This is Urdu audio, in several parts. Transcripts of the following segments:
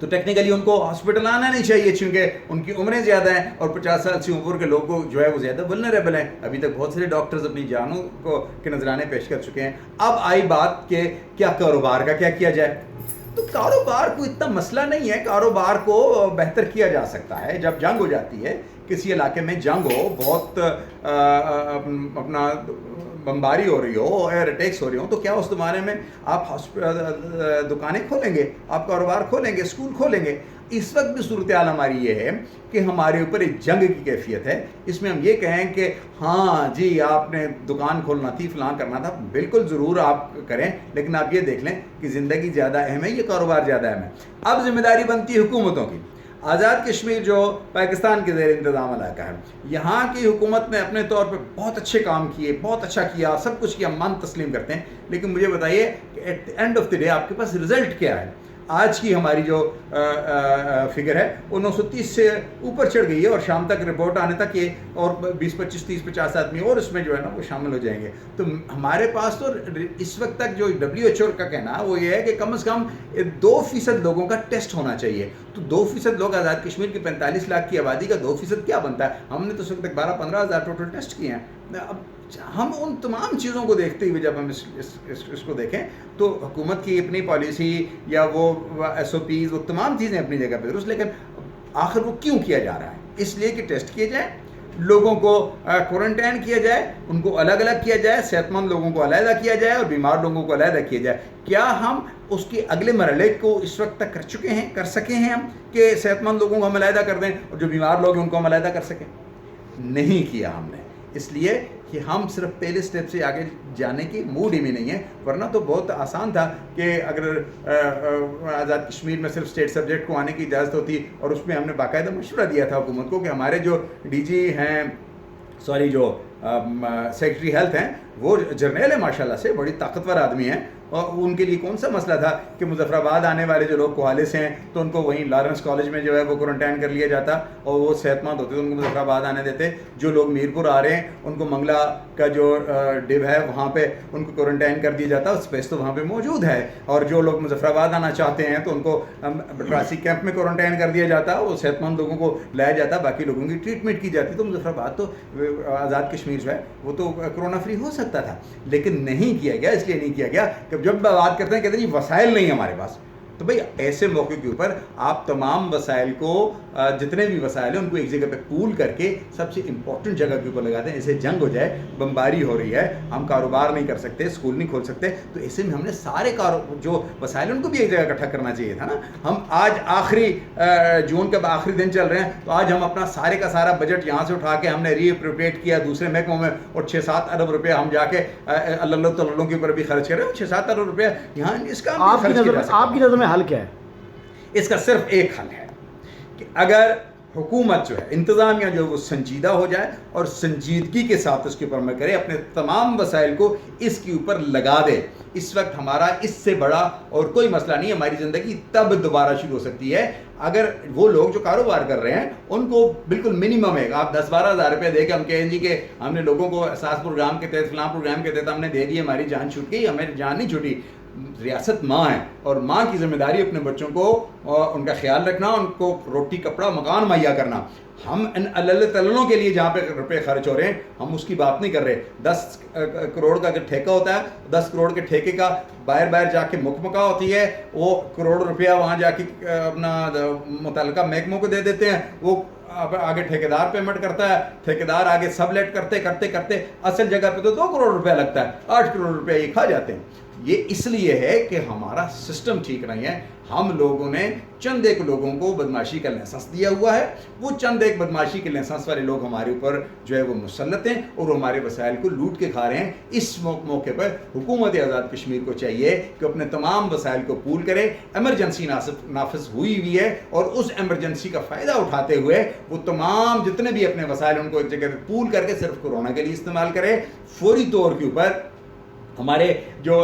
تو ٹیکنیکلی ان کو ہاسپٹل آنا نہیں چاہیے چونکہ ان کی عمریں زیادہ ہیں اور 50 سال سے اوپر کے لوگوں جو ہے وہ زیادہ ولنریبل ہیں. ابھی تک بہت سارے ڈاکٹرز اپنی جانوں کو کے نذرانے پیش کر چکے ہیں. اب آئی بات کہ کیا کاروبار کا کیا کیا جائے. تو کاروبار کو اتنا مسئلہ نہیں ہے, کاروبار کو بہتر کیا جا سکتا ہے. جب جنگ ہو جاتی ہے, کسی علاقے میں جنگ ہو, بہت اپنا بمباری ہو رہی ہو, ایئر اٹیکس ہو رہی ہوں, تو کیا اس زمانے میں آپ دکانیں کھولیں گے, آپ کاروبار کھولیں گے, اسکول کھولیں گے؟ اس وقت بھی صورتحال ہماری یہ ہے کہ ہمارے اوپر ایک جنگ کی کیفیت ہے. اس میں ہم یہ کہیں کہ ہاں جی آپ نے دکان کھولنا تھی, فلاں کرنا تھا, بالکل ضرور آپ کریں, لیکن آپ یہ دیکھ لیں کہ زندگی زیادہ اہم ہے, یہ کاروبار زیادہ اہم ہے. اب ذمہ داری بنتی ہے حکومتوں کی. آزاد کشمیر جو پاکستان کے زیر انتظام علاقہ ہے, یہاں کی حکومت نے اپنے طور پہ بہت اچھے کام کیے, بہت اچھا کیا, سب کچھ کیا, من تسلیم کرتے ہیں. لیکن مجھے بتائیے کہ at the end of the day آپ کے پاس رزلٹ کیا ہے؟ آج کی ہماری جو فگر ہے وہ 930 سے اوپر چڑھ گئی ہے, اور شام تک رپورٹ آنے تک یہ اور 20 25 30 50 آدمی اور اس میں جو ہے نا وہ شامل ہو جائیں گے. تو ہمارے پاس تو اس وقت تک جو WHO کا کہنا ہے وہ یہ ہے کہ کم از کم 2% لوگوں کا ٹیسٹ ہونا چاہیے. تو 2% لوگ, آزاد کشمیر کی 45 لاکھ کی آبادی کا 2% کیا بنتا ہے؟ ہم نے تو اس وقت تک 12-15 ہزار ٹوٹل ٹیسٹ کیے ہیں. اب ہم ان تمام چیزوں کو دیکھتے ہوئے جب ہم اس کو دیکھیں تو حکومت کی اپنی پالیسی یا وہ SOPs, وہ تمام چیزیں اپنی جگہ پہ درست, لیکن آخر وہ کیوں کیا جا رہا ہے؟ اس لیے کہ ٹیسٹ کیے جائیں, لوگوں کو کوارنٹائن کیا جائے, ان کو الگ الگ کیا جائے, صحت مند لوگوں کو علیحدہ کیا جائے اور بیمار لوگوں کو علیحدہ کیا جائے. کیا ہم اس کے اگلے مرحلے کو اس وقت تک کر چکے ہیں, کر سکے ہیں ہم کہ صحت مند لوگوں کو ہم علیحدہ کر دیں اور جو بیمار لوگ ہیں ان کو ہم علیحدہ کر سکیں؟ نہیں کیا ہم نے, اس لیے کہ ہم صرف پہلے سٹیپ سے آگے جانے کی موڈ ہی میں نہیں ہے. ورنہ تو بہت آسان تھا کہ اگر آزاد کشمیر میں صرف اسٹیٹ سبجیکٹ کو آنے کی اجازت ہوتی, اور اس میں ہم نے باقاعدہ مشورہ دیا تھا حکومت کو کہ ہمارے جو DG ہیں, جو سیکرٹری ہیلتھ ہیں, وہ جرنیل ہے ماشاءاللہ سے, بڑی طاقتور آدمی ہیں, اور ان کے لیے کون سا مسئلہ تھا کہ مظفر آباد آنے والے جو لوگ کوہالے سے ہیں تو ان کو وہیں لارنس کالج میں جو ہے وہ کوارنٹائن کر لیا جاتا, اور وہ صحت مند ہوتے تو ان کو مظفر آباد آنے دیتے. جو لوگ میرپور آ رہے ہیں ان کو منگلا کا جو ڈب ہے وہاں پہ ان کو کوارنٹائن کر دیا جاتا, اسپیس تو وہاں پہ موجود ہے. اور جو لوگ مظفر آباد آنا چاہتے ہیں تو ان کو بٹراسی کیمپ میں کوارنٹائن کر دیا جاتا, وہ صحت مند لوگوں کو لایا جاتا, باقی لوگوں کی ٹریٹمنٹ کی جاتی. تو مظفر آباد تو آزاد کشمیر جو ہے وہ تو کرونا فری ہو سکتا تھا, لیکن نہیں کیا گیا. اس لیے نہیں کیا گیا کہ جب بات کرتے ہیں کہتے ہیں جی وسائل نہیں ہمارے پاس, تو بھئی ایسے موقع کے اوپر آپ تمام وسائل کو, جتنے بھی وسائل ہیں ان کو ایک جگہ پہ پول کر کے سب سے امپورٹنٹ جگہ کے اوپر لگاتے ہیں. ایسے جنگ ہو جائے, بمباری ہو رہی ہے, ہم کاروبار نہیں کر سکتے, اسکول نہیں کھول سکتے, تو ایسے میں ہم نے سارے جو وسائل ہیں ان کو بھی ایک جگہ اکٹھا کرنا چاہیے تھا نا. ہم آج آخری جون کے آخری دن چل رہے ہیں, تو آج ہم اپنا سارے کا سارا بجٹ یہاں سے اٹھا کے ہم نے ری اپروپریٹ کیا دوسرے محکموں میں, اور 6-7 ارب روپے ہم جا کے اللہ تعالیٰ کے اوپر بھی خرچ کر رہے ہیں. 6-7 ارب روپے یہاں اس کا آپ کی نظر میں حل کیا ہے؟ اس کا صرف ایک حل ہے کہ اگر حکومت جو ہے, انتظامیہ جو وہ سنجیدہ ہو جائے اور سنجیدگی کے ساتھ اس کے اوپر عمل کرے, اپنے تمام وسائل کو اس کے اوپر لگا دے. اس وقت ہمارا اس سے بڑا اور کوئی مسئلہ نہیں, ہماری زندگی تب دوبارہ شروع ہو سکتی ہے اگر وہ لوگ جو کاروبار کر رہے ہیں ان کو بالکل منیمم ہے. آپ 10-12 ہزار روپے دے کے ہم کہیں جی کہ ہم نے لوگوں کو احساس پروگرام کے تحت, فلاں پروگرام کے تحت ہم نے دے دی, ہماری جان چھوٹ گئی. ہماری جان نہیں چھوٹی, ریاست ماں ہے, اور ماں کی ذمہ داری اپنے بچوں کو ان کا خیال رکھنا, ان کو روٹی کپڑا مکان مہیا کرنا. ہم ان اللہ تعالیٰ کے لیے جہاں پہ روپے خرچ ہو رہے ہیں ہم اس کی بات نہیں کر رہے. 10 کروڑ کا اگر ٹھیکہ ہوتا ہے, 10 کروڑ کے ٹھیکے کا باہر جا کے مکمکا ہوتی ہے, وہ کروڑ روپیہ وہاں جا کے اپنا متعلقہ محکموں کو دے دیتے ہیں, وہ آگے ٹھیکیدار پیمنٹ کرتا ہے, ٹھیکیدار آگے سب لیٹ کرتے اصل جگہ پہ تو 2 کروڑ روپیہ لگتا ہے, 8 کروڑ روپیہ یہ کھا جاتے ہیں. یہ اس لیے ہے کہ ہمارا سسٹم ٹھیک نہیں ہے. ہم لوگوں نے چند ایک لوگوں کو بدماشی کا لائسنس دیا ہوا ہے, وہ چند ایک بدماشی کے لائسنس والے لوگ ہمارے اوپر جو ہے وہ مسلط ہیں اور وہ ہمارے وسائل کو لوٹ کے کھا رہے ہیں. اس موقع پر حکومت آزاد کشمیر کو چاہیے کہ اپنے تمام وسائل کو پول کرے. ایمرجنسی نافذ ہوئی ہے اور اس ایمرجنسی کا فائدہ اٹھاتے ہوئے وہ تمام جتنے بھی اپنے وسائل ان کو ایک جگہ پہ پول کر کے صرف کورونا کے لیے استعمال کرے. فوری طور کے اوپر ہمارے جو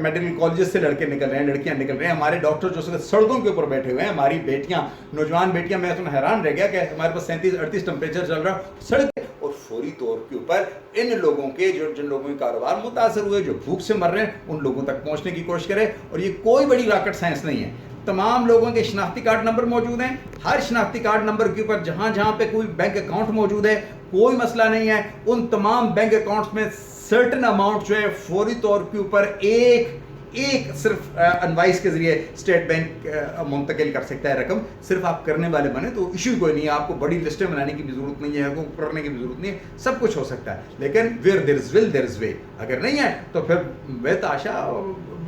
میڈیکل کالجز سے لڑکے نکل رہے ہیں, لڑکیاں نکل رہے ہیں, ہمارے ڈاکٹر جو سڑکوں کے اوپر بیٹھے ہوئے ہیں, ہماری بیٹیاں, نوجوان بیٹیاں, میں تو حیران رہ گیا کہ ہمارے پاس 37-38 ٹمپریچر چل رہا سڑک, اور فوری طور کے اوپر ان لوگوں کے جن لوگوں کے کاروبار متاثر ہوئے, جو بھوک سے مر رہے ہیں, ان لوگوں تک پہنچنے کی کوشش کرے. اور یہ کوئی بڑی راکٹ سائنس نہیں ہے. تمام لوگوں کے شناختی کارڈ نمبر موجود ہیں. ہر شناختی کارڈ نمبر کے اوپر جہاں جہاں پہ کوئی بینک اکاؤنٹ موجود ہے کوئی مسئلہ نہیں ہے. ان تمام بینک اکاؤنٹس میں سرٹن اماؤنٹ جو ہے فوری طور کے اوپر ایک صرف انوائس کے ذریعے اسٹیٹ بینک منتقل کر سکتا ہے رقم. صرف آپ کرنے والے بنے تو ایشو کوئی نہیں ہے. آپ کو بڑی لسٹیں بنانے کی بھی ضرورت نہیں ہے, کرنے کی بھی ضرورت نہیں ہے, سب کچھ ہو سکتا ہے. لیکن where there is will there is way. اگر نہیں ہے تو پھر بے تاشا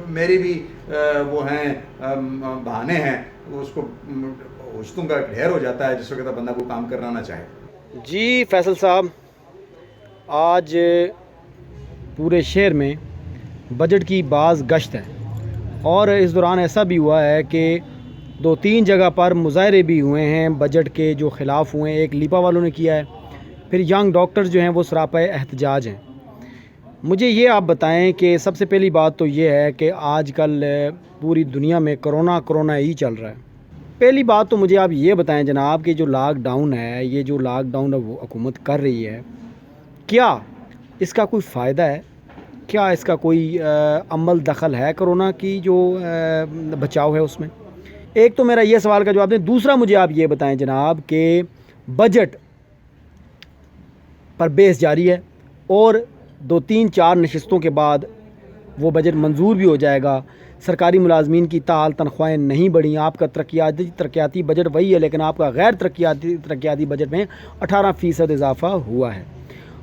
میری بھی وہ ہیں بہانے ہیں, اس کو ہوشتوں کا ڈھیر ہو جاتا ہے جس وقت بندہ کو کام کرنا نہ چاہے. جی فیصل صاحب, آج پورے شہر میں بجٹ کی بعض گشت ہے اور اس دوران ایسا بھی ہوا ہے کہ 2-3 جگہ پر مظاہرے بھی ہوئے ہیں بجٹ کے جو خلاف ہوئے ہیں. ایک لیپا والوں نے کیا ہے, پھر ینگ ڈاکٹرز جو ہیں وہ سراپا احتجاج ہیں. مجھے یہ آپ بتائیں کہ سب سے پہلی بات تو یہ ہے کہ آج کل پوری دنیا میں کرونا ہی چل رہا ہے. پہلی بات تو مجھے آپ یہ بتائیں جناب کہ جو لاک ڈاؤن ہے, یہ جو لاک ڈاؤن وہ حکومت کر رہی ہے, کیا اس کا کوئی فائدہ ہے؟ کیا اس کا کوئی عمل دخل ہے کرونا کی جو بچاؤ ہے اس میں؟ ایک تو میرا یہ سوال کا جواب دیں. دوسرا مجھے آپ یہ بتائیں جناب کہ بجٹ پر بحث جاری ہے اور 2-3-4 نشستوں کے بعد وہ بجٹ منظور بھی ہو جائے گا. سرکاری ملازمین کی تاحال تنخواہیں نہیں بڑھیں. آپ کا ترقیاتی بجٹ وہی ہے لیکن آپ کا غیر ترقیاتی بجٹ میں 18% اضافہ ہوا ہے.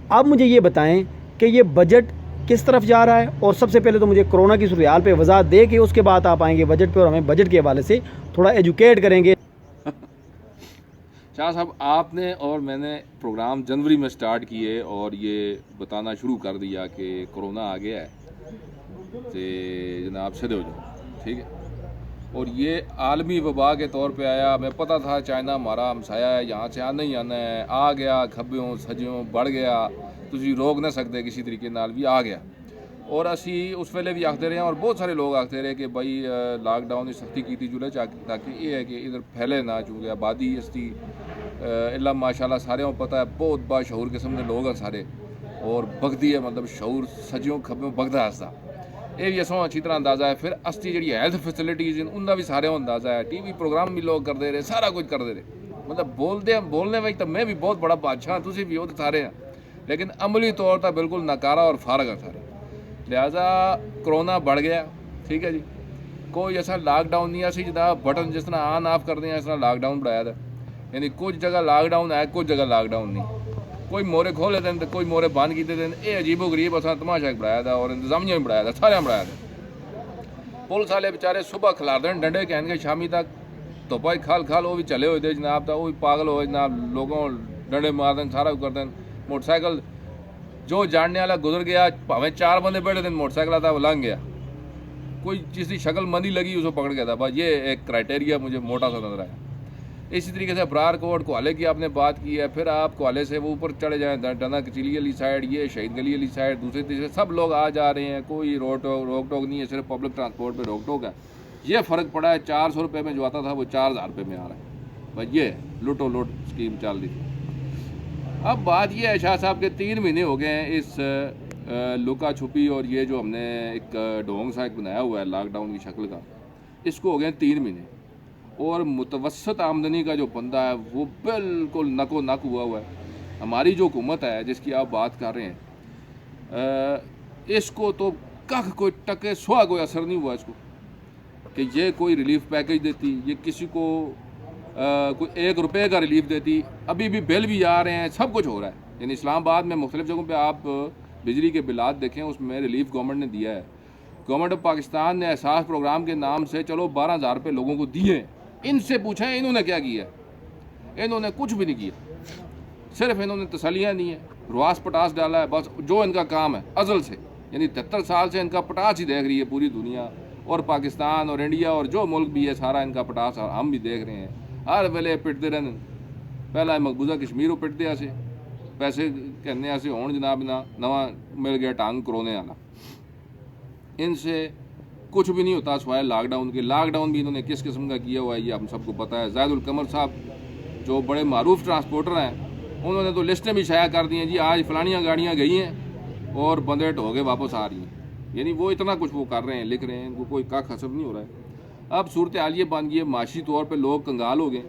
آپ مجھے یہ بتائیں کہ یہ بجٹ کس طرف جا رہا ہے, اور سب سے پہلے تو مجھے کرونا کی صورتحال پہ وضاحت دے کہ اس کے بعد آپ آئیں گے بجٹ پہ اور ہمیں بجٹ کے حوالے سے تھوڑا ایجوکیٹ کریں گے. شاہ صاحب, آپ نے اور میں نے پروگرام جنوری میں سٹارٹ کیے اور یہ بتانا شروع کر دیا کہ کرونا آ گیا ہے کہ جناب سدھے ہو جاؤ, ٹھیک ہے. اور یہ عالمی وبا کے طور پہ آیا. ہمیں پتہ تھا چائنا ہمارا ہمسایا ہے, یہاں سے آنا ہی آنا ہے. آ گیا کھبیوں سجیوں بڑھ گیا, تسی روک نہ سکتے کسی طریقے نال, بھی آ گیا. اور اسی اس ویلے بھی آختے رہے ہیں اور بہت سارے لوگ آختے رہے کہ بھائی لاک ڈاؤن کی سختی کی جلے تاکہ یہ ہے کہ ادھر پھیلے نہ, چونکہ آبادی اس کی اللہ ماشاء اللہ سارے کو پتہ ہے بہت باشعور قسم کے لوگ ہیں سارے, اور بگدی ہے مطلب شعور سجیوں کھبیوں بگدا ہستا. یہ بھی اسوں اچھی طرح اندازہ ہے. پھر اسٹی جڑی ہیلتھ فیسلٹیز ہیں ان کا بھی سارے اندازہ ہے. ٹی وی پروگرام بھی لوگ کرتے رہے, سارا کچھ کرتے رہے. مطلب بولنے میں تو میں بھی بہت بڑا بادشاہ ہوں, تسی بھی وہ تو سارے ہیں, لیکن عملی طور پر بالکل ناکارہ اور فارغ ہے سارے. لہٰذا کرونا بڑھ گیا, ٹھیک ہے جی. کوئی ایسا لاک ڈاؤن نہیں ایسی جناب بٹن جس طرح آن آف کر دیں اس طرح لاک ڈاؤن بڑھایا تھا. یعنی کچھ جگہ لاک ڈاؤن ہے, کچھ جگہ لاک ڈاؤن نہیں. کوئی مورے کھولے دیں تو کوئی مورے بند کیتے دیں. یہ عجیب و غریب اصل تماشا بڑھایا تھا اور انتظامیہ بھی بڑھایا تھا, سارے بڑھایا تھا. پولیس والے بیچارے صبح کھلار دیں ڈنڈے کہن کے شامی تک تو بھائی کھال وہ بھی چلے ہوئے تھے جناب. تھا وہ بھی پاگل ہوئے جناب, لوگوں ڈنڈے مار دیں سارا کر دیں. موٹر سائیکل جو جاننے والا گزر گیا, پاویں 4 بندے بیٹھے دن موٹر سائیکل آتا وہ لنگ گیا. کوئی جس کی شکل مندی لگی اس کو پکڑ گیا تھا. بس یہ ایک کرائٹیریا مجھے موٹا سا نظر آیا. اسی طریقے سے ابرار کوٹ کوالے کی آپ نے بات کی ہے. پھر آپ کوالے سے وہ اوپر چڑھے جائیں ڈنا کچیلی والی سائڈ, یہ شہید گلی والی سائڈ, دوسرے تیسرے سب لوگ آ جا رہے ہیں. کوئی روک ٹوک نہیں ہے, صرف پبلک ٹرانسپورٹ پہ روک ٹوک ہے. یہ فرق پڑا ہے 400 روپے میں جو آتا تھا وہ 4000 روپے میں آ رہا ہے. بس یہ لوٹو لوٹ اسکیم چل رہی تھی. اب بات یہ ہے شاہ صاحب کے 3 مہینے ہو گئے ہیں اس لکا چھپی اور یہ جو ہم نے ایک ڈھونگ سا ایک بنایا ہوا ہے لاک ڈاؤن کی شکل کا, اس کو ہو گئے 3 مہینے. اور متوسط آمدنی کا جو بندہ ہے وہ بالکل نک و نک ہوا ہے. ہماری جو حکومت ہے جس کی آپ بات کر رہے ہیں, اس کو تو کوئی ٹکے سوا کوئی اثر نہیں ہوا اس کو کہ یہ کوئی ریلیف پیکیج دیتی, یہ کسی کو کوئی 1 روپے کا ریلیف دیتی. ابھی بھی بل بھی آ رہے ہیں, سب کچھ ہو رہا ہے. یعنی اسلام آباد میں مختلف جگہوں پہ آپ بجلی کے بلات دیکھیں, اس میں ریلیف گورنمنٹ نے دیا ہے. گورنمنٹ آف پاکستان نے احساس پروگرام کے نام سے چلو 12000 روپے لوگوں کو دیے. ان سے پوچھیں انہوں نے کیا کیا؟ انہوں نے کچھ بھی نہیں کیا. صرف انہوں نے تسلیاں دی ہیں, رواس پٹاس ڈالا ہے, بس جو ان کا کام ہے ازل سے. یعنی 73 سال سے ان کا پٹاس ہی دیکھ رہی ہے پوری دنیا, اور پاکستان اور انڈیا اور جو ملک بھی ہے سارا ان کا پٹاس ہم بھی دیکھ رہے ہیں. ہر ویلے پٹتے رہنے. پہلا مقبوضہ کشمیر کو پٹتے ایسے پیسے کہنے ایسے ہون جناب نہ نواں مل گیا ٹانگ کرونے والا. ان سے کچھ بھی نہیں ہوتا سوائے لاک ڈاؤن کے. لاک ڈاؤن بھی انہوں نے کس قسم کا کیا ہوا ہے یہ ہم سب کو پتہ ہے. زاہد القمر صاحب جو بڑے معروف ٹرانسپورٹر ہیں, انہوں نے تو لسٹیں بھی شائع کر دی ہیں, جی آج فلانیاں گاڑیاں گئی ہیں اور بندے ڈھو کے واپس آ رہی ہیں. یعنی وہ اتنا کچھ وہ کر رہے ہیں, لکھ رہے ہیں, ان کو کوئی کاک حسب نہیں ہو رہا ہے. اب صورتحال یہ بن گئی ہے، معاشی طور پہ لوگ کنگال ہو گئے.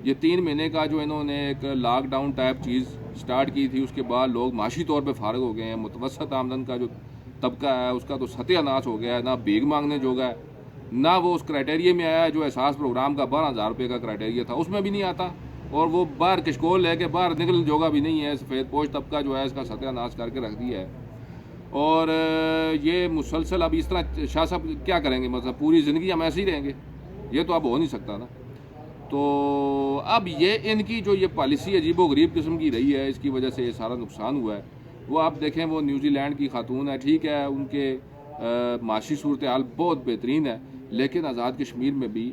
یہ 3 مہینے کا جو انہوں نے ایک لاک ڈاؤن ٹائپ چیز سٹارٹ کی تھی، اس کے بعد لوگ معاشی طور پہ فارغ ہو گئے ہیں. متوسط آمدن کا جو طبقہ ہے اس کا تو ستیہ ناش ہو گیا ہے، نہ بھیک مانگنے جوگا ہے، نہ وہ اس کرائٹیریا میں آیا جو احساس پروگرام کا 12,000 روپے کا کرائٹیریا تھا اس میں بھی نہیں آتا، اور وہ باہر کشکول لے کے باہر نکلنے جوگا بھی نہیں ہے. سفید پوش طبقہ جو ہے اس کا ستیہ ناش کر کے رکھ دیا ہے. اور یہ مسلسل اب اس طرح شاہ صاحب کیا کریں گے؟ مطلب پوری زندگی ہم ایسے ہی رہیں گے؟ یہ تو اب ہو نہیں سکتا نا. تو اب یہ ان کی جو یہ پالیسی عجیب و غریب قسم کی رہی ہے، اس کی وجہ سے یہ سارا نقصان ہوا ہے. وہ آپ دیکھیں، وہ نیوزی لینڈ کی خاتون ہے، ٹھیک ہے ان کے معاشی صورتحال بہت بہترین ہے، لیکن آزاد کشمیر میں بھی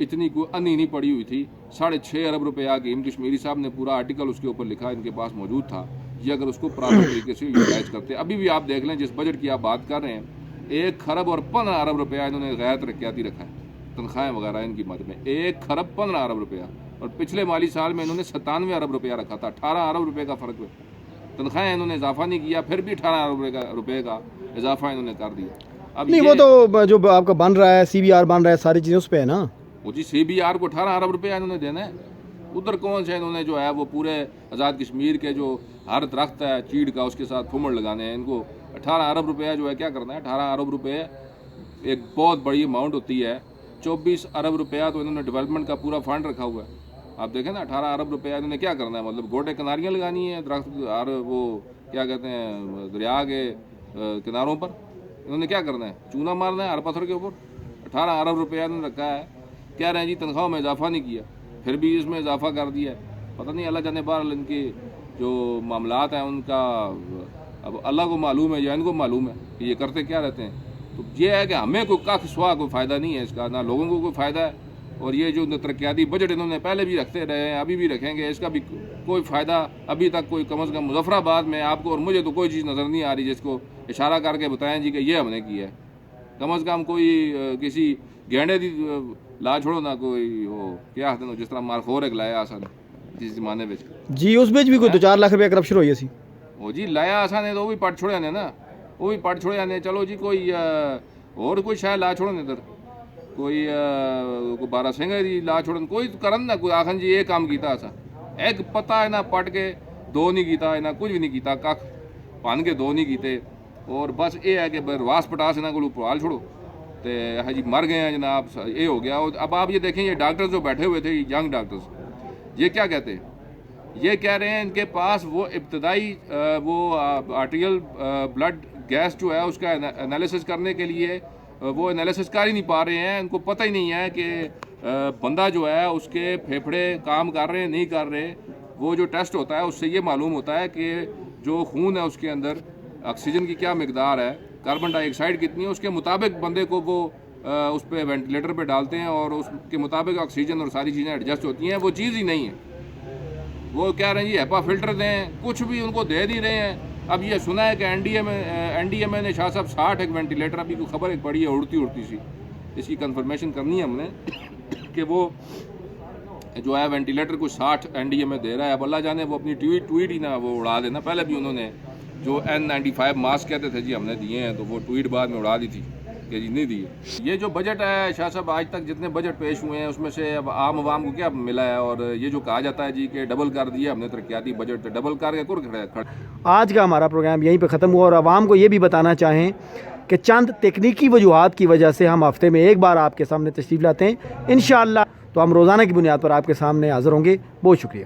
اتنی کوئی انی نہیں پڑی ہوئی تھی. 6.5 ارب روپیہ کی کشمیری صاحب نے پورا آرٹیکل اس کے اوپر لکھا، ان کے پاس موجود تھا. یہ اگر اس کو پراپر طریقے سے یوٹیلائز کرتے، ابھی بھی آپ دیکھ لیں جس بجٹ کی آپ بات کر رہے ہیں، 1 خرب اور 15 ارب روپیہ انہوں نے غیر ترقیاتی رکھا ہے، تنخواہیں وغیرہ ان کی مد میں 1 خرب 15 ارب روپیہ. اور پچھلے مالی سال میں انہوں نے 97 ارب روپیہ رکھا تھا. 18 ارب روپے کا فرق ہے. تنخواہیں انہوں نے اضافہ نہیں کیا، پھر بھی 18 ارب روپے کا اضافہ انہوں نے کر دیا. اب نہیں، وہ تو جو آپ کا بن رہا ہے CBR بن رہا ہے، ساری چیزیں اس پہ ہے نا. وہ جی CBR کو 18 ارب روپیہ انہوں نے دینا ہے. ادھر کون سے انہوں نے جو ہے وہ پورے آزاد کشمیر کے جو ہر درخت ہے چیڑ کا اس کے ساتھ پھومڑ لگانے ہیں. ان کو 18 ارب روپیہ جو ہے کیا کرنا ہے؟ 18 ارب روپے ایک بہت بڑی اماؤنٹ ہوتی ہے. 24 ارب روپیہ تو انہوں نے ڈیولپمنٹ کا پورا فنڈ رکھا ہوا ہے. آپ دیکھیں نا، 18 ارب روپیہ انہوں نے کیا کرنا ہے؟ مطلب گوٹے کناریاں لگانی ہیں درخت، اور وہ کیا کہتے ہیں دریا کے کناروں پر انہوں نے کیا کرنا ہے؟ چونا مارنا ہے ہر پتھر کے اوپر. 18 ارب روپیہ انہوں نے رکھا ہے. کہہ رہے ہیں جی تنخواہوں میں اضافہ نہیں کیا، پھر بھی اس میں اضافہ کر دیا ہے. پتہ نہیں اللہ جانے بہرحال ان کے جو معاملات ہیں ان کا اب اللہ کو معلوم ہے یا ان کو معلوم ہے کہ یہ کرتے کیا رہتے ہیں. تو یہ ہے کہ ہمیں کوئی کخ سوا کوئی فائدہ نہیں ہے اس کا، نہ لوگوں کو کوئی فائدہ ہے. اور یہ جو ترقیاتی بجٹ انہوں نے پہلے بھی رکھتے رہے ہیں، ابھی بھی رکھیں گے، اس کا بھی کوئی فائدہ ابھی تک کوئی کم از کم مظفر آباد میں آپ کو اور مجھے تو کوئی چیز نظر نہیں آ رہی جس کو اشارہ کر کے بتائیں جی کہ یہ ہم نے کیا ہے. کم از کم کوئی کسی گینڈے دی لا چھوڑو نہ، کوئی وہ کیا آتے ہیں جس طرح مارخور ایک لایا آسان جس زمانے میں جی اس میں بھی کوئی 2-4 لاکھ روپیہ کرپشن ہوئی سی. وہ جی لایا آسان ہے تو وہ بھی پٹ چھوڑے آنے نا، وہ بھی پٹ چھوڑے آنے. چلو جی کوئی اور کوئی شاید لا چھوڑن ادھر کوئی 12 سنگھ دی لا چھوڑن کوئی کرن نہ کوئی آخن جی یہ کام کیتا ایسا ایک پتہ ہے نا پٹ کے 2 نہیں کیتا ہے نا کچھ بھی نہیں کیتا، کھ پن کے 2 نہیں کیتے. اور بس یہ ہے کہ رواس پٹاس انہوں کو پوال چھوڑو تو ہاں جی مر گئے ہیں جناب، یہ ہو گیا. اب آپ یہ دیکھیں یہ ڈاکٹرز جو بیٹھے ہوئے تھے ینگ ڈاکٹرز، یہ کیا کہتے ہیں؟ یہ کہہ رہے ہیں ان کے پاس وہ ابتدائی وہ آرٹریل بلڈ گیس جو ہے اس کا انالیسس کرنے کے لیے وہ انالیسس کر ہی نہیں پا رہے ہیں. ان کو پتہ ہی نہیں ہے کہ بندہ جو ہے اس کے پھیپھڑے کام کر رہے ہیں نہیں کر رہے. وہ جو ٹیسٹ ہوتا ہے اس سے یہ معلوم ہوتا ہے کہ جو خون ہے اس کے اندر آکسیجن کی کیا مقدار ہے، کاربن ڈائی آکسائڈ کتنی ہے، اس کے مطابق بندے کو وہ اس پہ وینٹیلیٹر پہ ڈالتے ہیں اور اس کے مطابق آکسیجن اور ساری چیزیں ایڈجسٹ ہوتی ہیں. وہ چیز ہی نہیں ہے. وہ کہہ رہے ہیں جی ہیپا فلٹر دیں، کچھ بھی ان کو دے نہیں رہے ہیں. اب یہ سنا ہے کہ NDMA نے شاہ صاحب 60 ایک وینٹیلیٹر، ابھی کوئی خبر ایک پڑی ہے اڑتی سی، اس کی کنفرمیشن کرنی ہے ہم نے کہ وہ جو ہے وینٹیلیٹر کو 60 NDMA دے رہا ہے. اب اللہ جانے وہ اپنی ٹویٹ ہی نہ وہ اڑا دینا. پہلے بھی انہوں نے جو N95 ماسک کہتے تھے جی ہم نے دیے ہیں، تو وہ ٹویٹ بعد میں اڑا دی تھی کہ جی نہیں دیے. یہ جو بجٹ ہے شاہ صاحب آج تک جتنے بجٹ پیش ہوئے ہیں اس میں سے اب عام عوام کو کیا ملا ہے؟ اور یہ جو کہا جاتا ہے جی کہ ڈبل کر دیا ہم نے ترقیاتی بجٹ، ڈبل کر کے کھڑے. آج کا ہمارا پروگرام یہیں پہ ختم ہوا، اور عوام کو یہ بھی بتانا چاہیں کہ چند تکنیکی وجوہات کی وجہ سے ہم ہفتے میں ایک بار آپ کے سامنے تشریف لاتے ہیں. انشاءاللہ تو ہم روزانہ کی بنیاد پر آپ کے سامنے حاضر ہوں گے. بہت شکریہ.